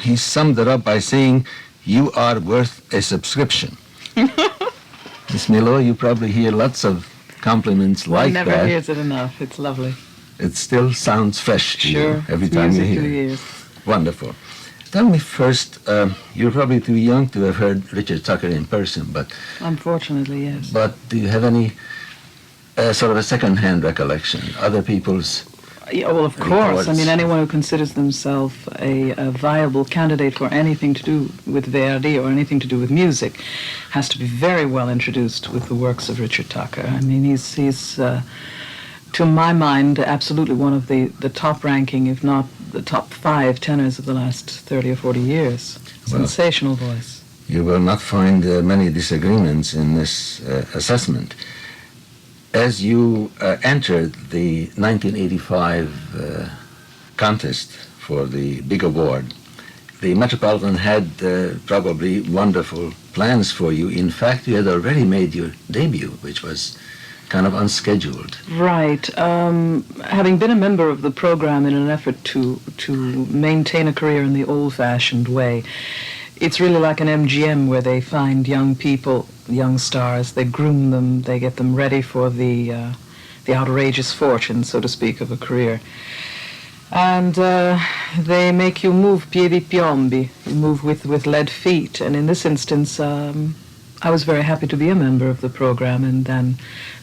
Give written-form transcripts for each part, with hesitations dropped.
He summed it up by saying, "You are worth a subscription." Miss Millo, you probably hear lots of compliments like that. One never hears it enough. It's lovely. It still sounds fresh to you every it's time you music hear to the it. ears. Wonderful. Tell me first, you're probably too young to have heard Richard Tucker in person, but Unfortunately, yes. do you have any sort of a second-hand recollection? Other people's Yeah, well, of course. reports? I mean, anyone who considers themselves a viable candidate for anything to do with Verdi or anything to do with music has to be very well introduced with the works of Richard Tucker. I mean, he's to my mind, absolutely one of the top-ranking, if not the top 5 tenors of the last 30 or 40 years. Well, sensational voice. You will not find many disagreements in this assessment. As you entered the 1985 contest for the big award, the Metropolitan had probably wonderful plans for you. In fact, you had already made your debut, which was kind of unscheduled. Right. Having been a member of the program in an effort to maintain a career in the old-fashioned way, it's really like an MGM where they find young people, young stars, they groom them, they get them ready for the outrageous fortune, so to speak, of a career. And they make you move piedi piombi, you move with lead feet. And in this instance, I was very happy to be a member of the program and then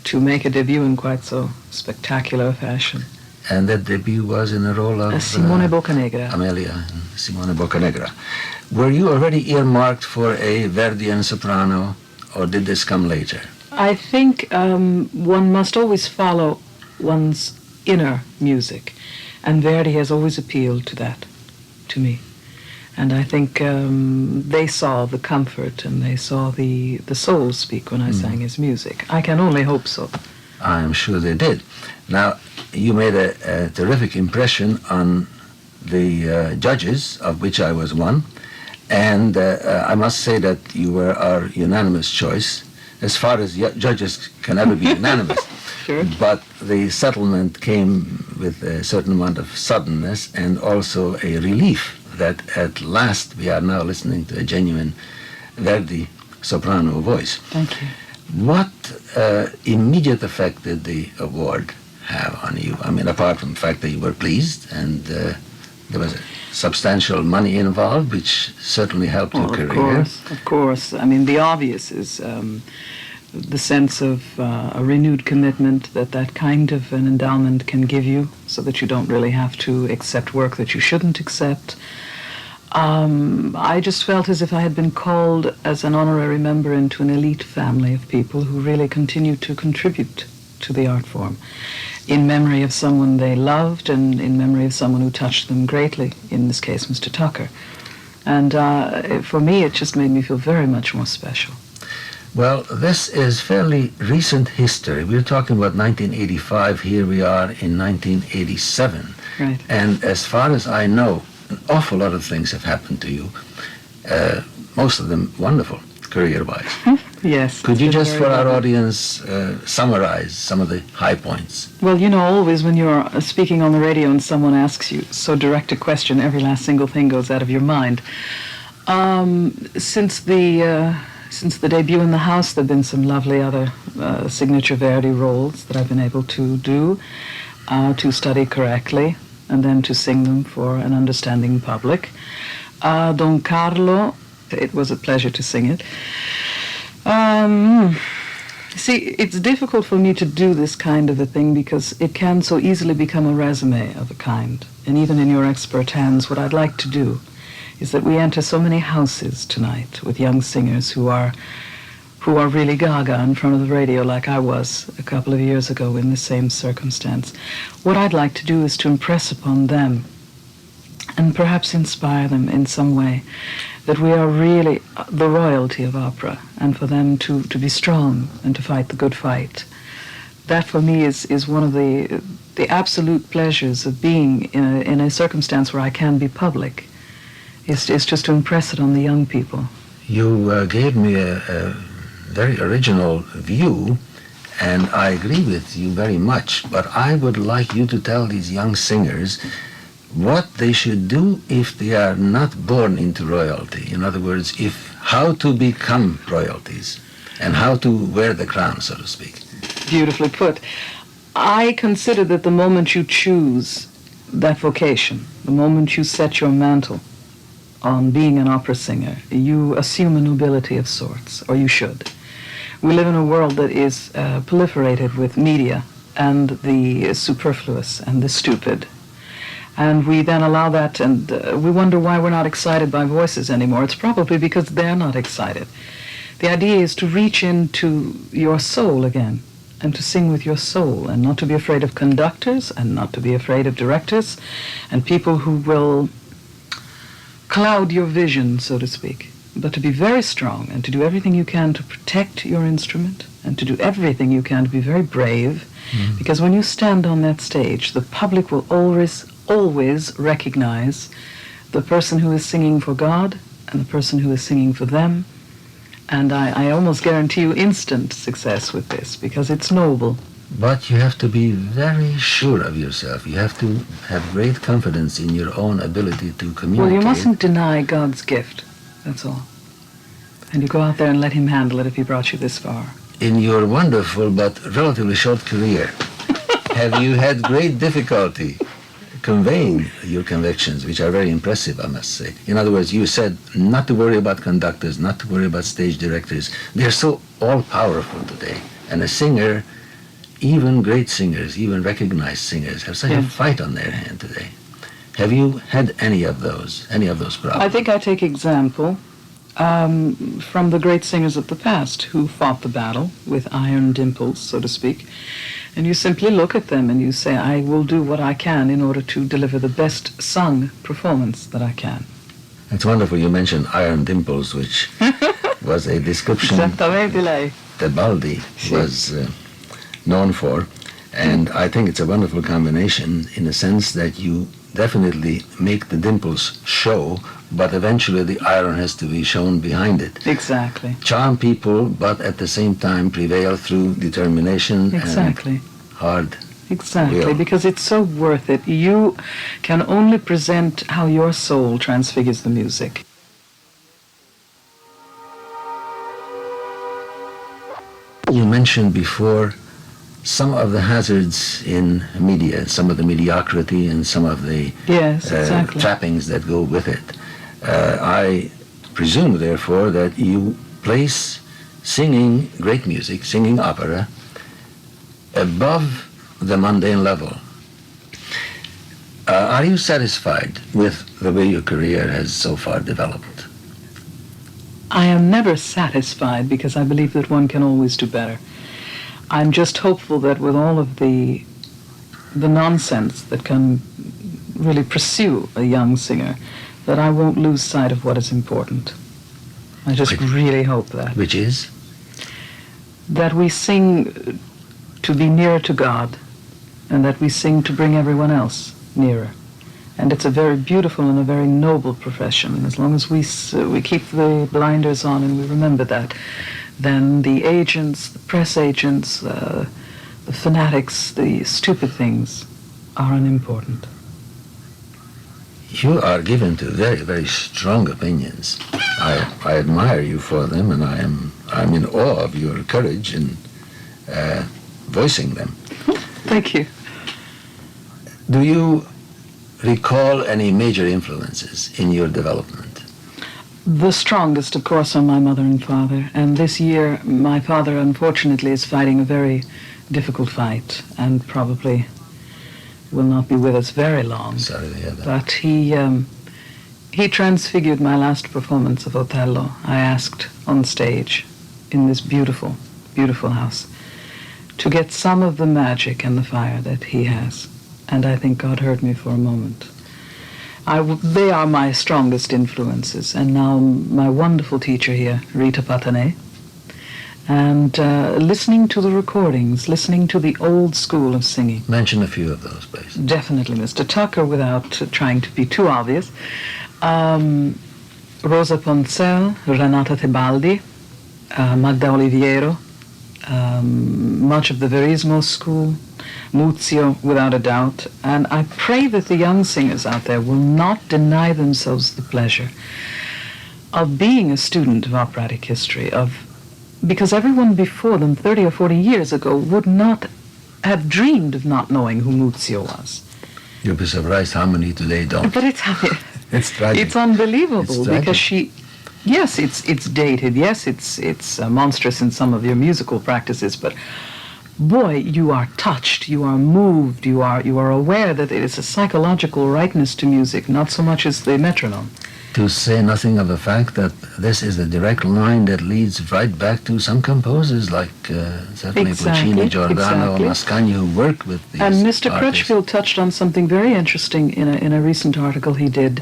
to make a debut in quite so spectacular fashion. And that debut was in the role of Simone Boccanegra. Amelia and Simone Boccanegra. Were you already earmarked for a Verdian soprano, or did this come later? I think one must always follow one's inner music, and Verdi has always appealed to that, to me. And I think they saw the comfort and they saw the soul speak when I sang his music. I can only hope so. I'm sure they did. Now, you made a terrific impression on the judges, of which I was one, and I must say that you were our unanimous choice, as far as judges can ever be unanimous. Sure. But the settlement came with a certain amount of suddenness and also a relief that at last we are now listening to a genuine Verdi soprano voice. Thank you. What immediate effect did the award have on you? I mean, apart from the fact that you were pleased and there was substantial money involved, which certainly helped your career. Of course. I mean, the obvious is the sense of a renewed commitment that kind of an endowment can give you, so that you don't really have to accept work that you shouldn't accept. I just felt as if I had been called as an honorary member into an elite family of people who really continue to contribute to the art form in memory of someone they loved and in memory of someone who touched them greatly, in this case, Mr. Tucker. And for me, it just made me feel very much more special. Well, this is fairly recent history. We're talking about 1985. Here we are in 1987. Right. And as far as I know, an awful lot of things have happened to you, most of them wonderful, career-wise. Yes. Could you just, for our audience, summarize some of the high points? Well, you know, always when you're speaking on the radio and someone asks you so direct a question, every last single thing goes out of your mind. Since the debut in the house, there have been some lovely other signature Verdi roles that I've been able to do, to study correctly, and then to sing them for an understanding public. Don Carlo, it was a pleasure to sing it. See, it's difficult for me to do this kind of a thing because it can so easily become a resume of a kind. And even in your expert hands, what I'd like to do is that we enter so many houses tonight with young singers who are really gaga in front of the radio, like I was a couple of years ago in the same circumstance. What I'd like to do is to impress upon them and perhaps inspire them in some way that we are really the royalty of opera, and for them to be strong and to fight the good fight. That for me is one of the absolute pleasures of being in a circumstance where I can be public. It's just to impress it on the young people. You gave me a very original view, and I agree with you very much, but I would like you to tell these young singers what they should do if they are not born into royalty. In other words, how to become royalties and how to wear the crown, so to speak. Beautifully put. I consider that the moment you choose that vocation, the moment you set your mantle on being an opera singer, you assume a nobility of sorts, or you should. We live in a world that is proliferated with media and the superfluous and the stupid. And we then allow that, and we wonder why we're not excited by voices anymore. It's probably because they're not excited. The idea is to reach into your soul again, and to sing with your soul, and not to be afraid of conductors, and not to be afraid of directors, and people who will cloud your vision, so to speak, but to be very strong, and to do everything you can to protect your instrument, and to do everything you can to be very brave, because when you stand on that stage, the public will always recognize the person who is singing for God, and the person who is singing for them. And I almost guarantee you instant success with this, because it's noble. But you have to be very sure of yourself. You have to have great confidence in your own ability to communicate. Well, you mustn't deny God's gift, that's all. And you go out there and let him handle it if he brought you this far. In your wonderful but relatively short career, have you had great difficulty conveying your convictions, which are very impressive, I must say? In other words, you said not to worry about conductors, not to worry about stage directors. They're so all-powerful today. And a singer, even great singers, even recognized singers, have such a fight on their hand today. Have you had any of those problems? I think I take example from the great singers of the past who fought the battle with iron dimples, so to speak. And you simply look at them and you say, I will do what I can in order to deliver the best sung performance that I can. It's wonderful you mentioned iron dimples, which was a description that Baldi was known for. And I think it's a wonderful combination in the sense that you definitely make the dimples show, but eventually the iron has to be shown behind it. Exactly. Charm people, but at the same time prevail through determination exactly. and hard Exactly, will. because it's so worth it. You can only present how your soul transfigures the music. You mentioned before some of the hazards in media, some of the mediocrity and some of the trappings that go with it. I presume, therefore, that you place singing great music, singing opera, above the mundane level. Are you satisfied with the way your career has so far developed? I am never satisfied because I believe that one can always do better. I'm just hopeful that with all of the nonsense that can really pursue a young singer, that I won't lose sight of what is important. I just really hope that. Which is? That we sing to be nearer to God, and that we sing to bring everyone else nearer. And it's a very beautiful and a very noble profession. And as long as we keep the blinders on and we remember that, then the agents, the press agents, the fanatics, the stupid things are unimportant. You are given to very, very strong opinions. I admire you for them, and I'm in awe of your courage in voicing them. Thank you. Do you recall any major influences in your development? The strongest, of course, are my mother and father. And this year, my father, unfortunately, is fighting a very difficult fight and probably will not be with us very long. Sorry to hear that. But he transfigured my last performance of Othello. I asked on stage in this beautiful, beautiful house to get some of the magic and the fire that he has. And I think God heard me for a moment. They are my strongest influences. And now my wonderful teacher here, Rita Patane, and listening to the recordings, listening to the old school of singing. Mention a few of those, please. Definitely, Mr. Tucker, without trying to be too obvious. Rosa Poncel, Renata Tebaldi, Magda Oliviero, much of the Verismo school, Muzio, without a doubt. And I pray that the young singers out there will not deny themselves the pleasure of being a student of operatic history, because everyone before them, 30 or 40 years ago, would not have dreamed of not knowing who Muzio was. You'll be surprised how many today don't. But it's It's tragic. It's unbelievable It's tragic. because yes, it's dated. Yes, it's monstrous in some of your musical practices, but boy, you are touched, you are moved, you are aware that it is a psychological rightness to music, not so much as the metronome. To say nothing of the fact that this is a direct line that leads right back to some composers like certainly Puccini, Giordano, Mascagni, who worked with these And Mr. artists. Crutchfield touched on something very interesting in a recent article he did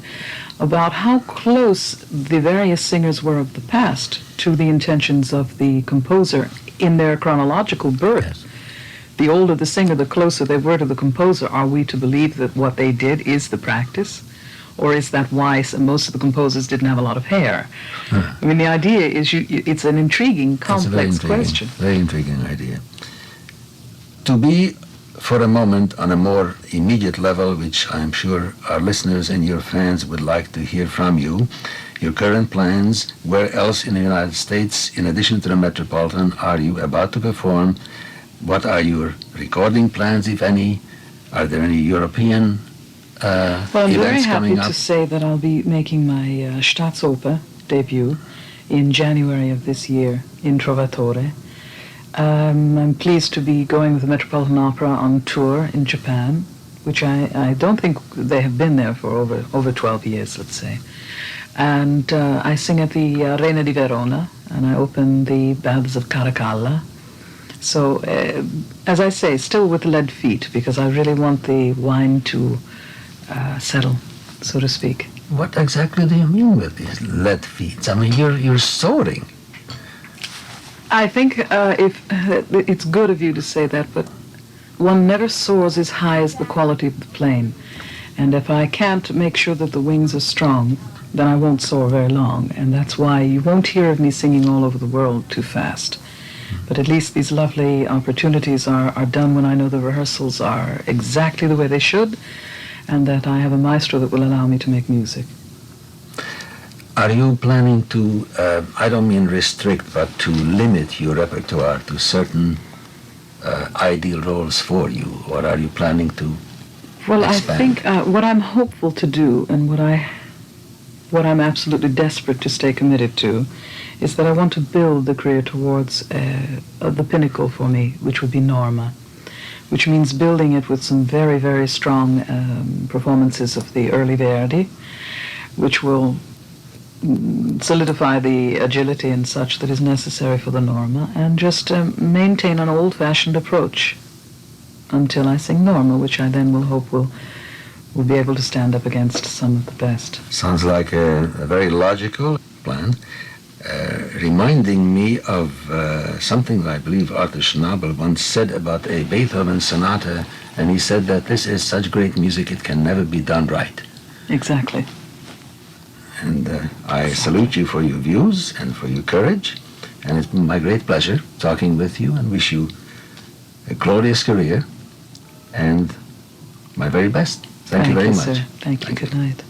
about how close the various singers were of the past to the intentions of the composer in their chronological birth. Yes. The older the singer, the closer they were to the composer. Are we to believe that what they did is the practice? Or is that why most of the composers didn't have a lot of hair? I mean, the idea is it's an intriguing, complex question. Very intriguing idea. To be, for a moment, on a more immediate level, which I'm sure our listeners and your fans would like to hear from you, your current plans, where else in the United States, in addition to the Metropolitan, are you about to perform? What are your recording plans, if any? Are there any European Well, I'm very events happy coming up? to say that I'll be making my Staatsoper debut in January of this year in Trovatore. I'm pleased to be going with the Metropolitan Opera on tour in Japan, which I don't think they have been there for over 12 years, let's say. And I sing at the Arena di Verona, and I open the Baths of Caracalla. So, as I say, still with lead feet, because I really want the wine to settle, so to speak. What exactly do you mean with these lead feet? I mean, you're soaring. I think if it's good of you to say that, but one never soars as high as the quality of the plane. And if I can't make sure that the wings are strong, then I won't soar very long. And that's why you won't hear of me singing all over the world too fast. But at least these lovely opportunities are done when I know the rehearsals are exactly the way they should, and that I have a maestro that will allow me to make music. Are you planning to, I don't mean restrict, but to limit your repertoire to certain ideal roles for you? Or are you planning to Well, expand? I think what I'm hopeful to do, and what I'm absolutely desperate to stay committed to, is that I want to build the career towards the pinnacle for me, which would be Norma, which means building it with some very, very strong performances of the early Verdi, which will solidify the agility and such that is necessary for the Norma, and just maintain an old-fashioned approach until I sing Norma, which I then will hope will be able to stand up against some of the best. Sounds like a very logical plan, reminding me of something that I believe Arthur Schnabel once said about a Beethoven sonata, and he said that this is such great music it can never be done right. Exactly. And I salute you for your views and for your courage, and it's been my great pleasure talking with you, and wish you a glorious career and my very best. Thank you very much. Sir. Thank you. Good night.